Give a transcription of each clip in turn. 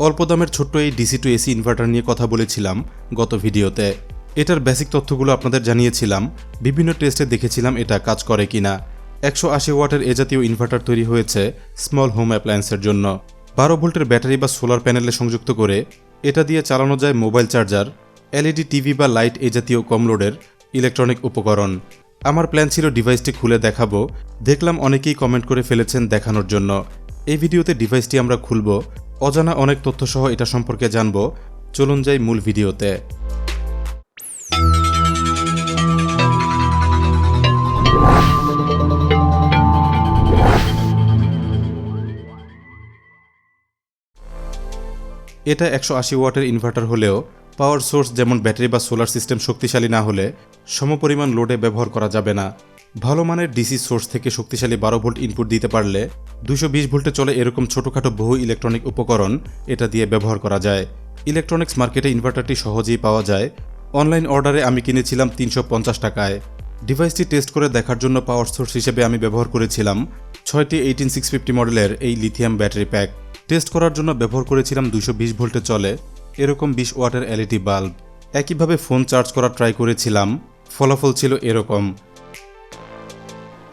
অল্প দামের ছোট্ট এই ডিসি টু এসি ইনভার্টার নিয়ে কথা বলেছিলাম গত ভিডিওতে। এটার বেসিক তথ্যগুলো আপনাদের জানিয়েছিলাম, বিভিন্ন টেস্টে দেখেছিলাম এটা কাজ করে কিনা। 180 ওয়াটের এ জাতীয় ইনভার্টার তৈরি হয়েছে স্মল হোম অ্যাপ্লায়েন্সের জন্য। 12 ভোল্টের ব্যাটারি বা সোলার প্যানেলে সংযুক্ত করে এটা দিয়ে চালানো যায় মোবাইল চার্জার, এলইডি টিভি বা লাইট এ জাতীয় কম লোডের ইলেকট্রনিক উপকরণ। আমার প্ল্যান ছিল ডিভাইসটি খুলে দেখাবো, দেখলাম অনেকেই কমেন্ট করে ফেলেছেন দেখানোর জন্য। এই ভিডিওতে ডিভাইসটি আমরা খুলব, অজানা অনেক তথ্যসহ এটা সম্পর্কে জানব। চলুন যাই মূল ভিডিওতে। এটা 180 ওয়াটের ইনভার্টার হলেও পাওয়ার সোর্স যেমন ব্যাটারি বা সোলার সিস্টেম শক্তিশালী না হলে সমপরিমাণ লোডে ব্যবহার করা যাবে না। ভালো মানের ডিসি সোর্স থেকে শক্তিশালী 12 ভোল্ট ইনপুট দিতে পারলে 220 ভোল্টে চলে এরকম ছোটখাটো বহু ইলেকট্রনিক উপকরণ এটা দিয়ে ব্যবহার করা যায়। ইলেকট্রনিক্স মার্কেটে ইনভার্টারটি সহজেই পাওয়া যায়। অনলাইন অর্ডারে আমি কিনেছিলাম 350 টাকায়। ডিভাইসটি টেস্ট করে দেখার জন্য পাওয়ার সোর্স হিসেবে আমি ব্যবহার করেছিলাম 6টি 18650 মডেলের এই লিথিয়াম ব্যাটারি প্যাক। টেস্ট করার জন্য ব্যবহার করেছিলাম 220 ভোল্টে চলে এরকম 20 ওয়াটের এলইডি বাল্ব। একইভাবে ফোন চার্জ করার ট্রাই করেছিলাম, ফলাফল ছিল এরকম।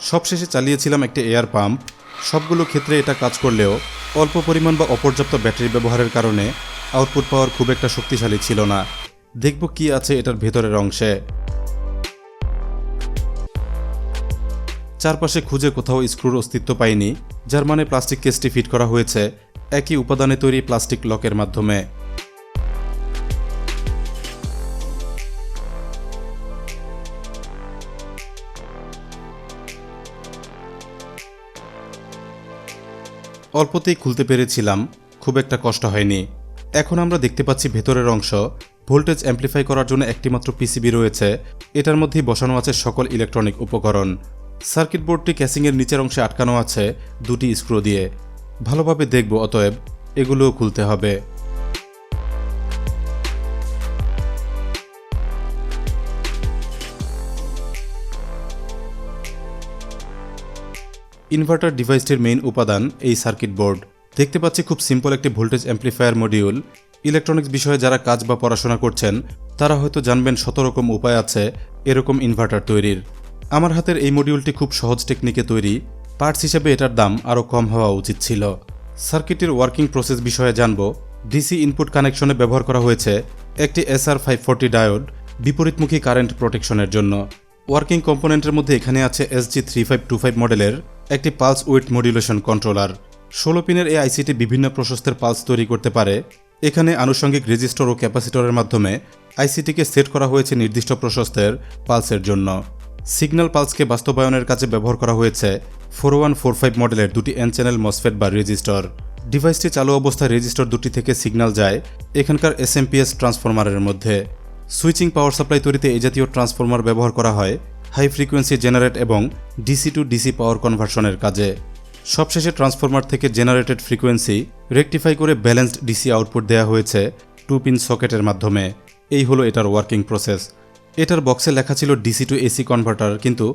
সবশেষে চালিয়েছিলাম একটা এয়ার পাম্প। সবগুলো ক্ষেত্রে এটা কাজ করলেও অল্প পরিমাণ বা অপর্যাপ্ত ব্যাটারি ব্যবহারের কারণে আউটপুট পাওয়ার খুব একটা শক্তিশালী ছিল না। দেখব কি আছে এটার ভেতরের অংশে। চারপাশে খুঁজে কোথাও স্ক্রুর অস্তিত্ব পাইনি, যার মানে প্লাস্টিক কেসটি ফিট করা হয়েছে একই উপাদানে তৈরি প্লাস্টিক লকের মাধ্যমে। অল্পতেই খুলতে পেরেছিলাম, খুব একটা কষ্ট হয়নি। এখন আমরা দেখতে পাচ্ছি ভেতরের অংশ। ভোল্টেজ অ্যাম্প্লিফাই করার জন্য একটিমাত্র পিসিবি রয়েছে, এটার মধ্যেই বসানো আছে সকল ইলেকট্রনিক উপকরণ। সার্কিট বোর্ডটি ক্যাসিংয়ের নিচের অংশে আটকানো আছে দুটি স্ক্রু দিয়ে। ভালোভাবে দেখব, অতএব এগুলোও খুলতে হবে। ইনভার্টার ডিভাইসটির মেইন উপাদান এই সার্কিট বোর্ড। দেখতে পাচ্ছি খুব সিম্পল একটি ভোল্টেজ অ্যাম্প্লিফায়ার মডিউল। ইলেকট্রনিক্স বিষয়ে যারা কাজ বা পড়াশোনা করছেন তারা হয়তো জানবেন 100 রকম উপায় আছে এরকম ইনভার্টার তৈরির। আমার হাতের এই মডিউলটি খুব সহজ টেকনিকে তৈরি, পার্টস হিসেবে এটার দাম আরও কম হওয়া উচিত ছিল। সার্কিটের ওয়ার্কিং প্রসেস বিষয়ে জানব। ডিসি ইনপুট কানেকশনে ব্যবহার করা হয়েছে একটি SR540 ডায়োড বিপরীতমুখী কারেন্ট প্রোটেকশনের জন্য। ওয়ার্কিং কম্পোনেন্টের মধ্যে এখানে আছে SG3525 মডেলের একটি পালস উইথ মডুলেশন কন্ট্রোলার। 16 পিনের এই আইসিটি বিভিন্ন প্রশস্তের পালস তৈরি করতে পারে। এখানে আনুষঙ্গিক রেজিস্টর ও ক্যাপাসিটরের মাধ্যমে আইসিটিকে সেট করা হয়েছে নির্দিষ্ট প্রশস্তের পালসের জন্য। সিগন্যাল পালসকে বাস্তবায়নের কাজে ব্যবহার করা হয়েছে 4145 মডেলের দুটি এন চ্যানেল মসফেট বা রেজিস্টর। ডিভাইসটি চালু অবস্থায় রেজিস্টর দুটি থেকে সিগন্যাল যায় এখানকার এসএমপিএস ট্রান্সফরমারের মধ্যে। সুইচিং পাওয়ার সাপ্লাই তৈরিতে এই জাতীয় ট্রান্সফরমার ব্যবহার করা হয় হাই ফ্রিকোয়েন্সি জেনারেট এবং ডিসি টু ডিসি পাওয়ার কনভার্সনের কাজে। সবশেষে ট্রান্সফরমার থেকে জেনারেটেড ফ্রিকোয়েন্সি রেকটিফাই করে ব্যালেন্সড ডিসি আউটপুট দেওয়া হয়েছে 2 পিন সকেটের মাধ্যমে। এই হলো এটার ওয়ার্কিং প্রসেস। এটার বক্সে লেখা ছিল ডিসি টু এসি কনভার্টার, কিন্তু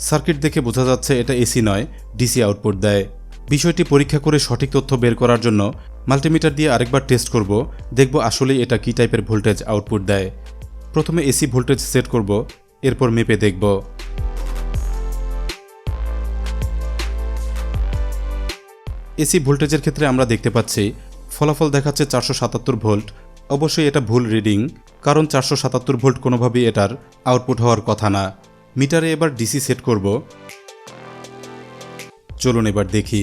সার্কিট দেখে বোঝা যাচ্ছে এটা এসি নয়, ডিসি আউটপুট দেয়। বিষয়টি পরীক্ষা করে সঠিক তথ্য বের করার জন্য মাল্টিমিটার দিয়ে আরেকবার টেস্ট করব, দেখব আসলেই এটা কী টাইপের ভোল্টেজ আউটপুট দেয়। প্রথমে এসি ভোল্টেজ সেট করব, এরপর মেপে দেখব। এসি ভোল্টেজের ক্ষেত্রে আমরা দেখতে পাচ্ছি ফলাফল দেখাচ্ছে 477 ভোল্ট। অবশ্যই এটা ভুল রিডিং, কারণ 477 ভোল্ট কোনোভাবেই এটার আউটপুট হওয়ার কথা না। মিটারে এবার ডিসি সেট করব। চলুন এবার দেখি।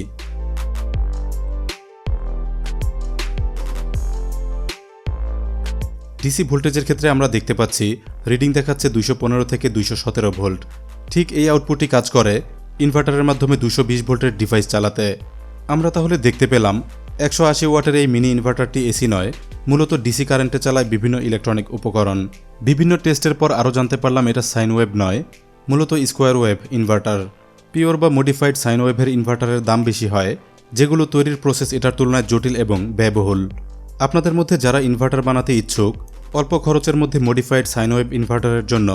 ডিসি ভোল্টেজের ক্ষেত্রে আমরা দেখতে পাচ্ছি রিডিং দেখাচ্ছে 215 থেকে 217 ভোল্ট। ঠিক এই আউটপুটই কাজ করে ইনভার্টারের মাধ্যমে 220 ভোল্টের ডিভাইস চালাতে। আমরা তাহলে দেখতে পেলাম 180 ওয়াটের এই মিনি ইনভার্টারটি এসি নয়, মূলত ডিসি কারেন্টে চালায় বিভিন্ন ইলেকট্রনিক উপকরণ। বিভিন্ন টেস্টের পর আরও জানতে পারলাম এটা সাইন ওয়েভ নয়, মূলত স্কোয়ার ওয়েভ ইনভার্টার। পিওর বা মডিফাইড সাইন ওয়েভের ইনভার্টারের দাম বেশি হয়, যেগুলো তৈরির প্রসেস এটার তুলনায় জটিল এবং ব্যয়বহুল। আপনাদের মধ্যে যারা ইনভার্টার বানাতে ইচ্ছুক, অল্প খরচের মধ্যে মডিফাইড সাইন ওয়েভ ইনভার্টারের জন্য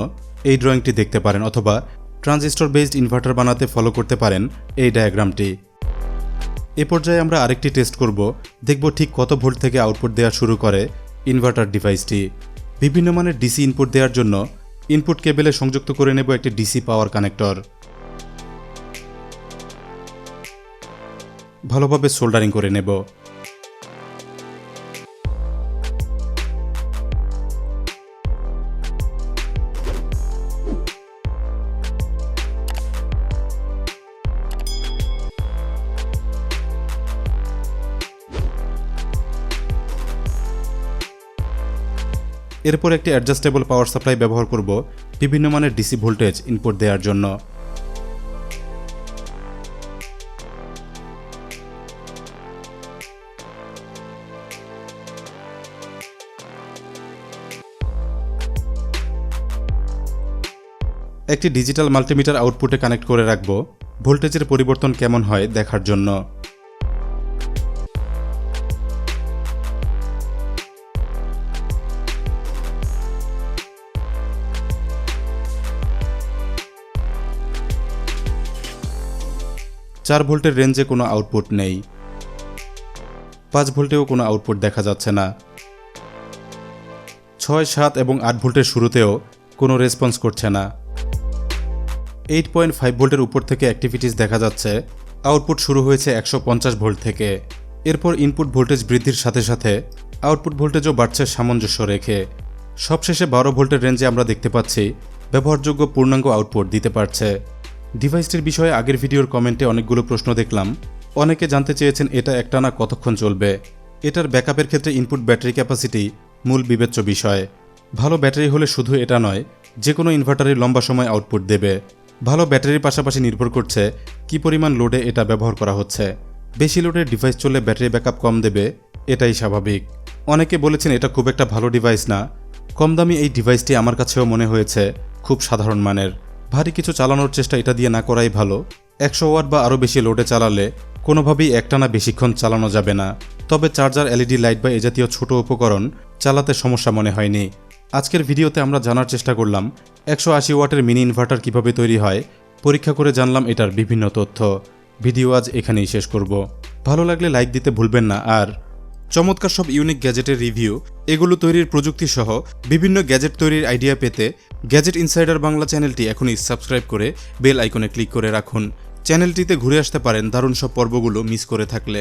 এই ড্রয়িংটি দেখতে পারেন, অথবা ট্রানজিস্টর বেসড ইনভার্টার বানাতে ফলো করতে পারেন এই ডায়াগ্রামটি। এ পর্যায়ে আমরা আরেকটি টেস্ট করব, দেখব ঠিক কত ভোল্ট থেকে আউটপুট দেওয়া শুরু করে ইনভার্টার ডিভাইসটি। বিভিন্ন মানের ডিসি ইনপুট দেওয়ার জন্য ইনপুট কেবলে সংযুক্ত করে নেব একটি ডিসি পাওয়ার কানেক্টর। ভালোভাবে সোল্ডারিং করে নেব। এরপর একটি অ্যাডজাস্টেবল পাওয়ার সাপ্লাই ব্যবহার করব বিভিন্ন মানের ডিসি ভোল্টেজ ইনপুট দেওয়ার জন্য। একটি ডিজিটাল মাল্টিমিটার আউটপুটে কানেক্ট করে রাখব ভোল্টেজের পরিবর্তন কেমন হয় দেখার জন্য। 4 ভোল্টের রেঞ্জে কোনো আউটপুট নেই। 5 ভোল্টেও কোনো আউটপুট দেখা যাচ্ছে না। 6, 7 এবং 8 ভোল্টের শুরুতেও কোনো রেসপন্স করছে না। 8.5 ভোল্টের উপর থেকে অ্যাক্টিভিটিস দেখা যাচ্ছে। আউটপুট শুরু হয়েছে 150 ভোল্ট থেকে। এরপর ইনপুট ভোল্টেজ বৃদ্ধির সাথে সাথে আউটপুট ভোল্টেজও বাড়ছে সামঞ্জস্য রেখে। সবশেষে 12 ভোল্টের রেঞ্জে আমরা দেখতে পাচ্ছি ব্যবহারযোগ্য পূর্ণাঙ্গ আউটপুট দিতে পারছে। ডিভাইসটির বিষয়ে আগের ভিডিওর কমেন্টে অনেকগুলো প্রশ্ন দেখলাম। অনেকে জানতে চেয়েছেন এটা একটানা কতক্ষণ চলবে। এটার ব্যাকআপের ক্ষেত্রে ইনপুট ব্যাটারি ক্যাপাসিটি মূল বিবেচ্য বিষয়। ভালো ব্যাটারি হলে শুধু এটা নয়, যে কোনো ইনভার্টারই লম্বা সময় আউটপুট দেবে। ভালো ব্যাটারির পাশাপাশি নির্ভর করছে কী পরিমাণ লোডে এটা ব্যবহার করা হচ্ছে। বেশি লোডের ডিভাইস চললে ব্যাটারি ব্যাকআপ কম দেবে, এটাই স্বাভাবিক। অনেকে বলেছেন এটা খুব একটা ভালো ডিভাইস না। কম দামি এই ডিভাইসটি আমার কাছেও মনে হয়েছে খুব সাধারণ মানের। ভারী কিছু চালানোর চেষ্টা এটা দিয়ে না করাই ভালো। 100 ওয়াট বা আরও বেশি লোডে চালালে কোনোভাবেই একটানা বেশিক্ষণ চালানো যাবে না। তবে চার্জার, এলইডি লাইট বা এ জাতীয় ছোট উপকরণ চালাতে সমস্যা মনে হয়নি। আজকের ভিডিওতে আমরা জানার চেষ্টা করলাম 180 ওয়াটের মিনি ইনভার্টার কিভাবে তৈরি হয়। পরীক্ষা করে জানলাম এটার বিভিন্ন তথ্য। ভিডিও আজ এখানেই শেষ করব। ভালো লাগলে লাইক দিতে ভুলবেন না। আর চমৎকার সব ইউনিক গ্যাজেটের রিভিউ, এগুলো তৈরির প্রযুক্তি সহ বিভিন্ন গ্যাজেট তৈরির আইডিয়া পেতে গ্যাজেট ইনসাইডার বাংলা চ্যানেলটি এখনই সাবস্ক্রাইব করে বেল আইকনে ক্লিক করে রাখুন। চ্যানেলটিতে ঘুরে আসতে পারেন দারুণ সব পর্বগুলো মিস করে থাকলে।